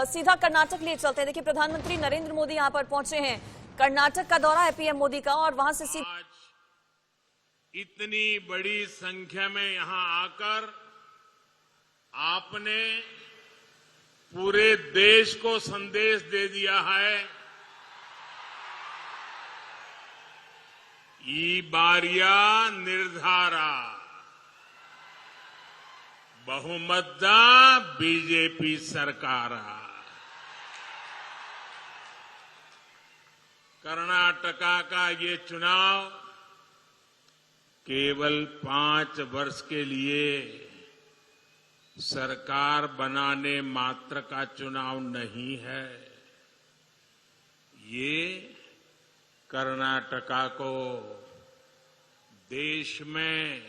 सीधा कर्नाटक लिए चलते हैं। देखिए, प्रधानमंत्री नरेंद्र मोदी यहां पर पहुंचे हैं। कर्नाटक का दौरा है पीएम मोदी का और वहां से आज इतनी बड़ी संख्या में यहां आकर आपने पूरे देश को संदेश दे दिया है, ई बारिया निर्धारा बहुमतदा बीजेपी सरकार। कर्नाटका का ये चुनाव केवल 5 वर्ष के लिए सरकार बनाने मात्र का चुनाव नहीं है। ये कर्नाटका को देश में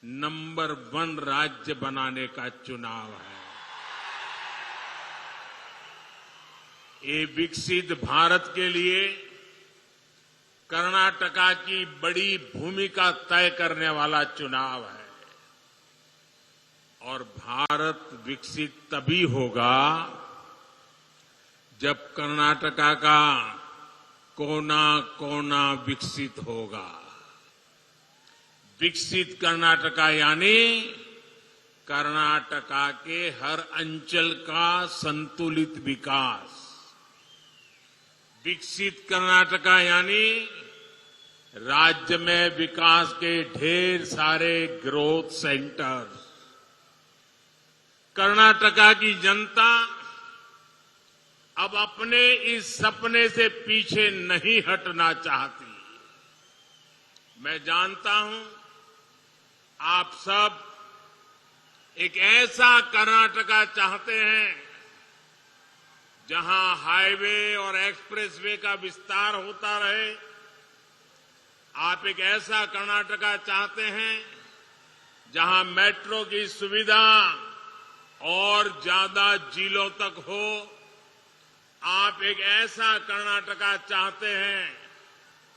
नंबर 1 राज्य बनाने का चुनाव है। ये विकसित भारत के लिए कर्नाटका की बड़ी भूमिका तय करने वाला चुनाव है और भारत विकसित तभी होगा जब कर्नाटका का कोना कोना विकसित होगा। विकसित कर्नाटका यानी कर्नाटका के हर अंचल का संतुलित विकास। विकसित कर्नाटका यानी राज्य में विकास के ढेर सारे ग्रोथ सेंटर्स। कर्नाटका की जनता अब अपने इस सपने से पीछे नहीं हटना चाहती। मैं जानता हूं आप सब एक ऐसा कर्नाटका चाहते हैं जहां हाईवे और एक्सप्रेसवे का विस्तार होता रहे। आप एक ऐसा कर्नाटका चाहते हैं जहां मेट्रो की सुविधा और ज्यादा जिलों तक हो। आप एक ऐसा कर्नाटका चाहते हैं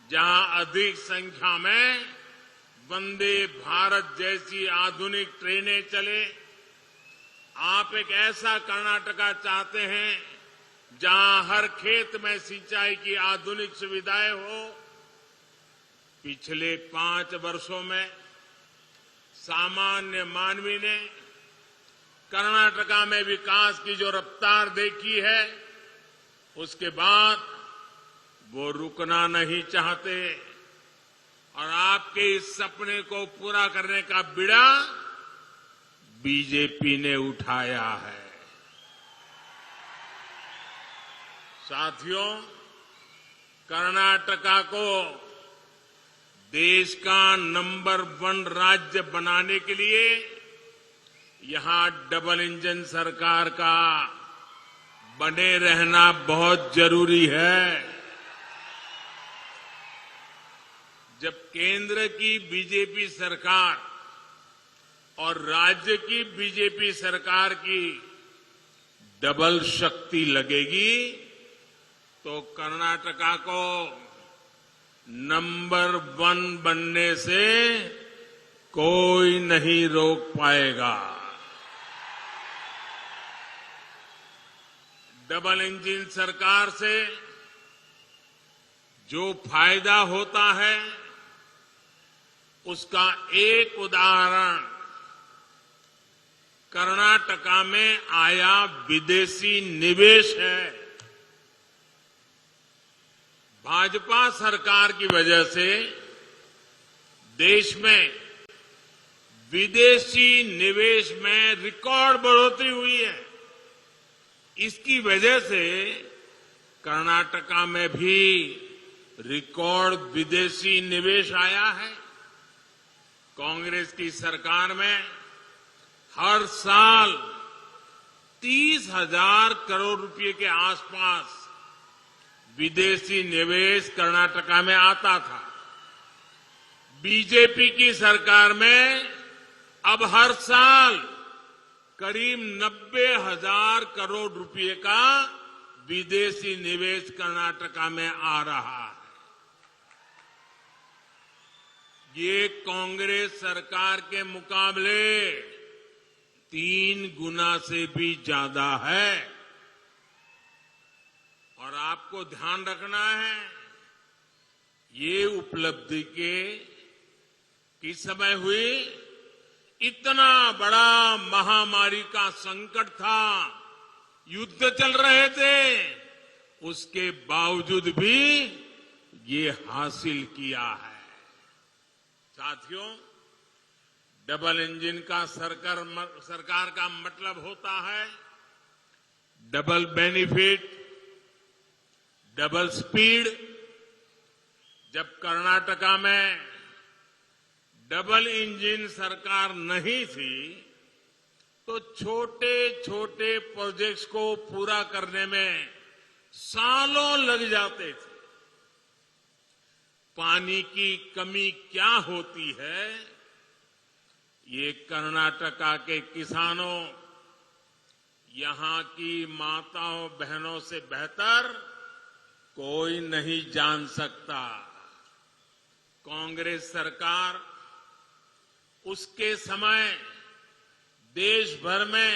जहां अधिक संख्या में वंदे भारत जैसी आधुनिक ट्रेनें चले। आप एक ऐसा कर्नाटका चाहते हैं जहां हर खेत में सिंचाई की आधुनिक सुविधाएं हो। पिछले 5 वर्षों में सामान्य मानवी ने कर्नाटका में विकास की जो रफ्तार देखी है, उसके बाद वो रुकना नहीं चाहते और आपके इस सपने को पूरा करने का बीड़ा बीजेपी ने उठाया है। साथियों, कर्नाटका को देश का नंबर 1 राज्य बनाने के लिए यहां डबल इंजन सरकार का बने रहना बहुत जरूरी है। जब केंद्र की बीजेपी सरकार और राज्य की बीजेपी सरकार की डबल शक्ति लगेगी तो कर्नाटका को नंबर 1 बनने से कोई नहीं रोक पाएगा। डबल इंजन सरकार से जो फायदा होता है उसका एक उदाहरण कर्नाटका में आया विदेशी निवेश है। भाजपा सरकार की वजह से देश में विदेशी निवेश में रिकॉर्ड बढ़ोतरी हुई है। इसकी वजह से कर्नाटका में भी रिकॉर्ड विदेशी निवेश आया है। कांग्रेस की सरकार में हर साल 30,000 करोड़ रुपए के आसपास विदेशी निवेश कर्नाटका में आता था। बीजेपी की सरकार में अब हर साल करीब 90,000 करोड़ रुपए का विदेशी निवेश कर्नाटका में आ रहा है। ये कांग्रेस सरकार के मुकाबले 3 गुना से भी ज्यादा है। और आपको ध्यान रखना है, ये उपलब्धि किस समय हुई? इतना बड़ा महामारी का संकट था, युद्ध चल रहे थे, उसके बावजूद भी ये हासिल किया है। साथियों, डबल इंजन का सरकार का मतलब होता है डबल बेनिफिट, डबल स्पीड। जब कर्नाटका में डबल इंजन सरकार नहीं थी तो छोटे छोटे प्रोजेक्ट्स को पूरा करने में सालों लग जाते थे। पानी की कमी क्या होती है, ये कर्नाटका के किसानों, यहां की माताओं बहनों से बेहतर कोई नहीं जान सकता। कांग्रेस सरकार उसके समय देश भर में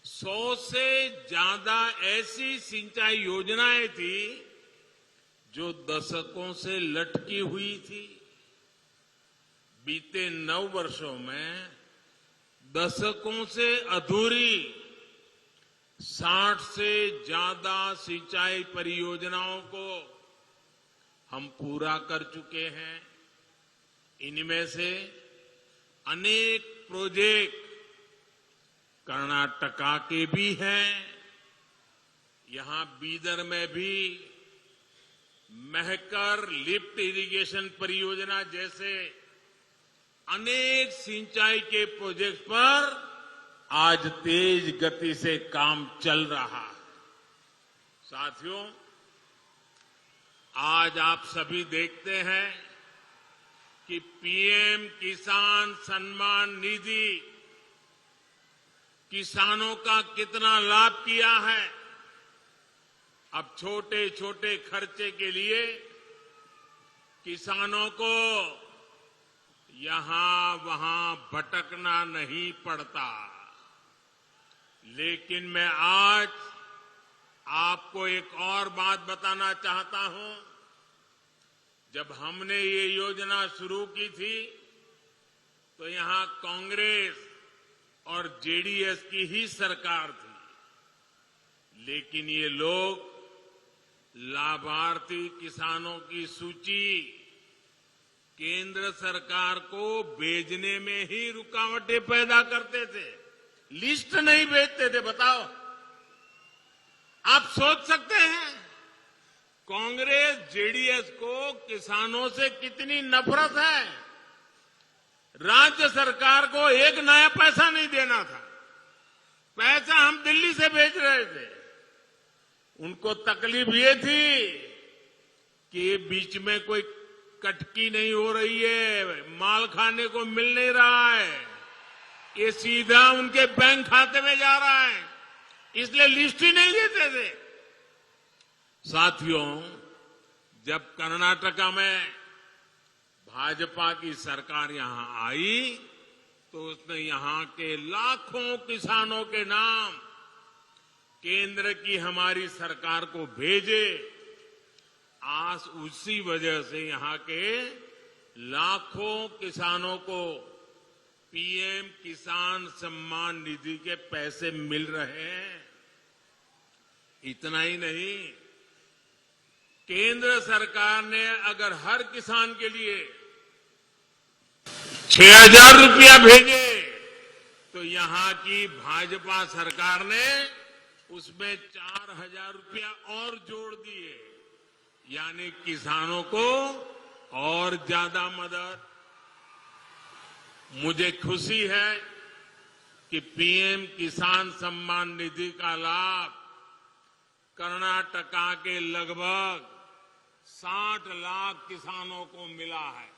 100 से ज्यादा ऐसी सिंचाई योजनाएं थी जो दशकों से लटकी हुई थी। बीते 9 वर्षों में दशकों से अधूरी 60 से ज्यादा सिंचाई परियोजनाओं को हम पूरा कर चुके हैं। इनमें से अनेक प्रोजेक्ट कर्नाटका के भी हैं। यहां बीदर में भी महकर लिफ्ट इरिगेशन परियोजना जैसे अनेक सिंचाई के प्रोजेक्ट पर आज तेज गति से काम चल रहा है। साथियों, आज आप सभी देखते हैं कि पीएम किसान सम्मान निधि किसानों का कितना लाभ किया है। अब छोटे छोटे खर्चे के लिए किसानों को यहां वहां भटकना नहीं पड़ता। लेकिन मैं आज आपको एक और बात बताना चाहता हूं। जब हमने ये योजना शुरू की थी तो यहां कांग्रेस और जेडीएस की ही सरकार थी। लेकिन ये लोग लाभार्थी किसानों की सूची केंद्र सरकार को भेजने में ही रुकावटें पैदा करते थे, लिस्ट नहीं भेजते थे। बताओ, आप सोच सकते हैं कांग्रेस जेडीएस को किसानों से कितनी नफरत है। राज्य सरकार को एक नया पैसा नहीं देना था, पैसा हम दिल्ली से भेज रहे थे। उनको तकलीफ ये थी कि बीच में कोई कटकी नहीं हो रही है, माल खाने को मिल नहीं रहा है, ये सीधा उनके बैंक खाते में जा रहा है, इसलिए लिस्ट ही नहीं देते थे। साथियों, जब कर्नाटका में भाजपा की सरकार यहां आई तो उसने यहां के लाखों किसानों के नाम केंद्र की हमारी सरकार को भेजे। आज उसी वजह से यहां के लाखों किसानों को पीएम किसान सम्मान निधि के पैसे मिल रहे हैं। इतना ही नहीं, केंद्र सरकार ने अगर हर किसान के लिए 6,000 रुपया भेजे तो यहां की भाजपा सरकार ने उसमें 4,000 रुपया और जोड़ दिए, यानी किसानों को और ज्यादा मदद। मुझे खुशी है कि पीएम किसान सम्मान निधि का लाभ कर्नाटका के लगभग 60 लाख किसानों को मिला है।